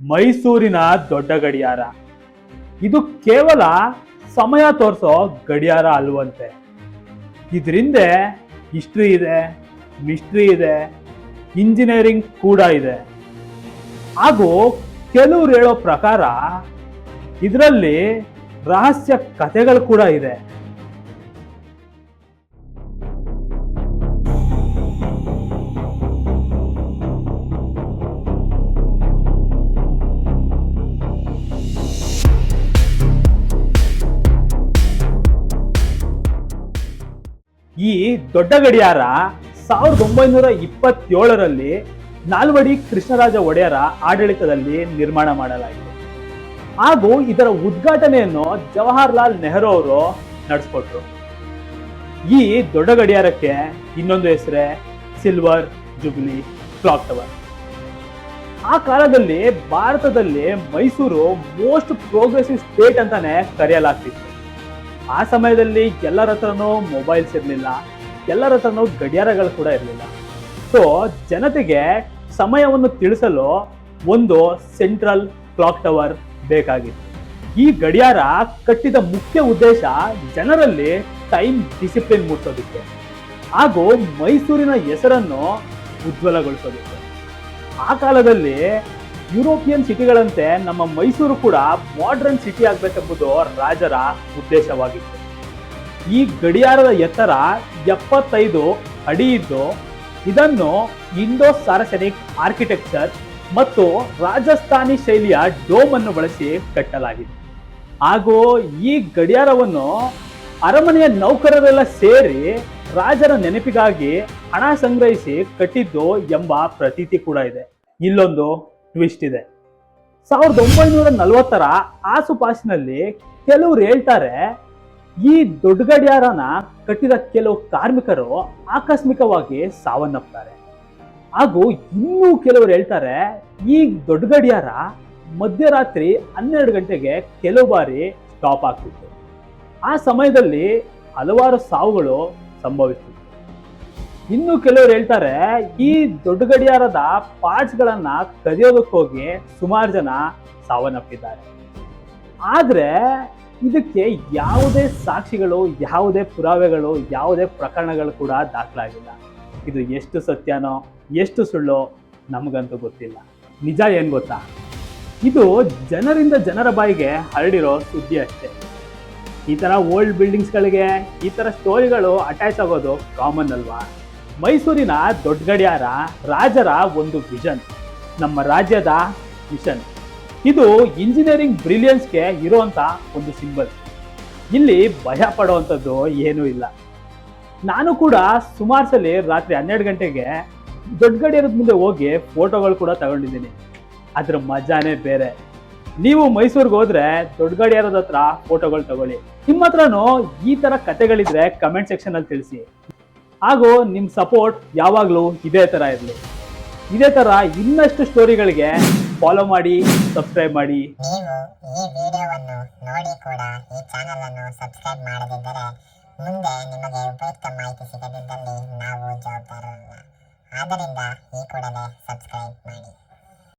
ಮೈಸೂರಿನ ದೊಡ್ಡ ಗಡಿಯಾರ. ಇದು ಕೇವಲ ಸಮಯ ತೋರಿಸೋ ಗಡಿಯಾರ ಅಲ್ವಂತೆ. ಇದರಿಂದ ಹಿಸ್ಟ್ರಿ ಇದೆ, ಮಿಸ್ಟ್ರಿ ಇದೆ, ಇಂಜಿನಿಯರಿಂಗ್ ಕೂಡ ಇದೆ. ಹಾಗೂ ಕೆಲವ್ರು ಹೇಳೋ ಪ್ರಕಾರ ಇದರಲ್ಲಿ ರಹಸ್ಯ ಕಥೆಗಳು ಕೂಡ ಇದೆ. ಈ ದೊಡ್ಡ ಗಡಿಯಾರ 1927ರಲ್ಲಿ ನಾಲ್ವಡಿ ಕೃಷ್ಣರಾಜ ಒಡೆಯರ ಆಡಳಿತದಲ್ಲಿ ನಿರ್ಮಾಣ ಮಾಡಲಾಗಿದೆ. ಹಾಗೂ ಇದರ ಉದ್ಘಾಟನೆಯನ್ನು ಜವಾಹರ್ಲಾಲ್ ನೆಹರು ಅವರು ನಡೆಸಿಕೊಟ್ರು. ಈ ದೊಡ್ಡ ಗಡಿಯಾರಕ್ಕೆ ಇನ್ನೊಂದು ಹೆಸರೇ ಸಿಲ್ವರ್ ಜುಬ್ಲಿ ಕ್ಲಾಕ್ ಟವರ್. ಆ ಕಾಲದಲ್ಲಿ ಭಾರತದಲ್ಲಿ ಮೈಸೂರು ಮೋಸ್ಟ್ ಪ್ರೋಗ್ರೆಸಿವ್ ಸ್ಟೇಟ್ ಅಂತಾನೆ ಕರೆಯಲಾಗ್ತಿತ್ತು. ಆ ಸಮಯದಲ್ಲಿ ಎಲ್ಲರ ಹತ್ರನೂ ಮೊಬೈಲ್ಸ್ ಇರಲಿಲ್ಲ, ಎಲ್ಲರ ಹತ್ರನೂ ಗಡಿಯಾರಗಳು ಕೂಡ ಇರಲಿಲ್ಲ. ಸೊ ಜನತೆಗೆ ಸಮಯವನ್ನು ತಿಳಿಸಲು ಒಂದು ಸೆಂಟ್ರಲ್ ಕ್ಲಾಕ್ ಟವರ್ ಬೇಕಾಗಿತ್ತು. ಈ ಗಡಿಯಾರ ಕಟ್ಟಿದ ಮುಖ್ಯ ಉದ್ದೇಶ ಜನರಲ್ಲಿ ಟೈಮ್ ಡಿಸಿಪ್ಲಿನ್ ಮೂಡಿಸೋದಕ್ಕೆ ಹಾಗೂ ಮೈಸೂರಿನ ಹೆಸರನ್ನು ಉಜ್ವಲಗೊಳಿಸೋದಕ್ಕೆ. ಆ ಕಾಲದಲ್ಲಿ ಯುರೋಪಿಯನ್ ಸಿಟಿಗಳಂತೆ ನಮ್ಮ ಮೈಸೂರು ಕೂಡ ಮಾಡರ್ನ್ ಸಿಟಿ ಆಗಬೇಕೆಂಬುದು ರಾಜರ ಉದ್ದೇಶವಾಗಿತ್ತು. ಈ ಗಡಿಯಾರದ ಎತ್ತರ 75 ಅಡಿ ಇದ್ದು ಇದನ್ನು ಇಂಡೋ ಸಾರಸೆನಿಕ್ ಆರ್ಕಿಟೆಕ್ಚರ್ ಮತ್ತು ರಾಜಸ್ಥಾನಿ ಶೈಲಿಯ ಡೋಮ್ ಅನ್ನು ಬಳಸಿ ಕಟ್ಟಲಾಗಿದೆ. ಹಾಗೂ ಈ ಗಡಿಯಾರವನ್ನು ಅರಮನೆಯ ನೌಕರರೆಲ್ಲ ಸೇರಿ ರಾಜರ ನೆನಪಿಗಾಗಿ ಹಣ ಸಂಗ್ರಹಿಸಿ ಕಟ್ಟಿದ್ದು ಎಂಬ ಪ್ರತೀತಿ ಕೂಡ ಇದೆ. ಇಲ್ಲೊಂದು ಟ್ವಿಸ್ಟ್ ಇದೆ. 1940ರ ಆಸುಪಾಸಿನಲ್ಲಿ ಕೆಲವರು ಹೇಳ್ತಾರೆ ಈ ದೊಡ್ಡ ಗಡಿಯಾರನ ಕಟ್ಟಿದ ಕೆಲವು ಕಾರ್ಮಿಕರು ಆಕಸ್ಮಿಕವಾಗಿ ಸಾವನ್ನಪ್ತಾರೆ. ಹಾಗೂ ಇನ್ನೂ ಕೆಲವರು ಹೇಳ್ತಾರೆ ಈ ದೊಡ್ಡ ಗಡಿಯಾರ ಮಧ್ಯರಾತ್ರಿ 12 ಗಂಟೆಗೆ ಕೆಲವು ಬಾರಿ ಸ್ಟಾಪ್ ಆಗ್ತಿತ್ತು. ಆ ಸಮಯದಲ್ಲಿ ಹಲವಾರು ಸಾವುಗಳು ಸಂಭವಿಸ್ತಿತ್ತು. ಇನ್ನು ಕೆಲವರು ಹೇಳ್ತಾರೆ ಈ ದೊಡ್ಡ ಗಡಿಯಾರದ ಪಾರ್ಟ್ಸ್ ಗಳನ್ನ ಕದಿಯೋದಕ್ಕೆ ಹೋಗಿ ಸುಮಾರು ಜನ ಸಾವನ್ನಪ್ಪಿದ್ದಾರೆ. ಆದ್ರೆ ಇದಕ್ಕೆ ಯಾವುದೇ ಸಾಕ್ಷಿಗಳು, ಯಾವುದೇ ಪುರಾವೆಗಳು, ಯಾವುದೇ ಪ್ರಕರಣಗಳು ಕೂಡ ದಾಖಲಾಗಿಲ್ಲ. ಇದು ಎಷ್ಟು ಸತ್ಯನೋ ಎಷ್ಟು ಸುಳ್ಳೋ ನಮಗಂತೂ ಗೊತ್ತಿಲ್ಲ. ನಿಜ ಏನ್ ಗೊತ್ತಾ, ಇದು ಜನರಿಂದ ಜನರ ಬಾಯಿಗೆ ಹರಡಿರೋ ಸುದ್ದಿ ಅಷ್ಟೇ. ಈ ತರ ಓಲ್ಡ್ ಬಿಲ್ಡಿಂಗ್ಸ್ಗಳಿಗೆ ಈ ತರ ಸ್ಟೋರಿಗಳು ಅಟ್ಯಾಚ್ ಆಗೋದು ಕಾಮನ್ ಅಲ್ವಾ? ಮೈಸೂರಿನ ದೊಡ್ಡ ಗಡಿಯಾರ ರಾಜರ ಒಂದು ವಿಷನ್, ನಮ್ಮ ರಾಜ್ಯದ ಮಿಷನ್. ಇದು ಇಂಜಿನಿಯರಿಂಗ್ ಬ್ರಿಲಿಯನ್ಸ್ಗೆ ಇರುವಂತ ಒಂದು ಸಿಂಬಲ್. ಇಲ್ಲಿ ಭಯ ಪಡುವಂಥದ್ದು ಏನೂ ಇಲ್ಲ. ನಾನು ಕೂಡ ಸುಮಾರು ಸಲ ರಾತ್ರಿ 12 ಗಂಟೆಗೆ ದೊಡ್ಡ ಗಡಿಯಾರದ ಮುಂದೆ ಹೋಗಿ ಫೋಟೋಗಳು ಕೂಡ ತಗೊಂಡಿದ್ದೀನಿ. ಅದ್ರ ಮಜಾನೇ ಬೇರೆ. ನೀವು ಮೈಸೂರಿಗೆ ಹೋದ್ರೆ ದೊಡ್ಡ ಗಡಿಯಾರದ ಹತ್ರ ಫೋಟೋಗಳು ತಗೊಳ್ಳಿ. ನಿಮ್ಮ ಹತ್ರನೂ ಈ ತರ ಕತೆಗಳಿದ್ರೆ ಕಮೆಂಟ್ ಸೆಕ್ಷನ್ ಅಲ್ಲಿ ತಿಳಿಸಿ. ಹಾಗೂ ನಿಮ್ಮ ಸಪೋರ್ಟ್ ಯಾವಾಗಲೂ ಇದೇ ತರ ಇರಲಿ. ಇದೇ ತರ ಇನ್ನಷ್ಟು ಸ್ಟೋರಿಗಳಿಗೆ ಫಾಲೋ ಮಾಡಿ, ಸಬ್ಸ್ಕ್ರೈಬ್ ಮಾಡಿ. ನೀವು ಈ ವಿಡಿಯೋವನ್ನು ನೋಡಿ ಕೂಡ ಈ ಚಾನೆಲ್ ಅನ್ನು ಸಬ್ಸ್ಕ್ರೈಬ್ ಮಾಡದಿದ್ದರೆ ಮುಂದೆ ನಿಮಗೆ ಉಪಯುಕ್ತ ಮಾಹಿತಿ ಸಿಗದಿದ್ದಲ್ಲಿ ನಾವು ಜವಾಬ್ದಾರರಲ್ಲ. ಆದ್ದರಿಂದ ಈ ಕೂಡಲೇ ಸಬ್ಸ್ಕ್ರೈಬ್ ಮಾಡಿ.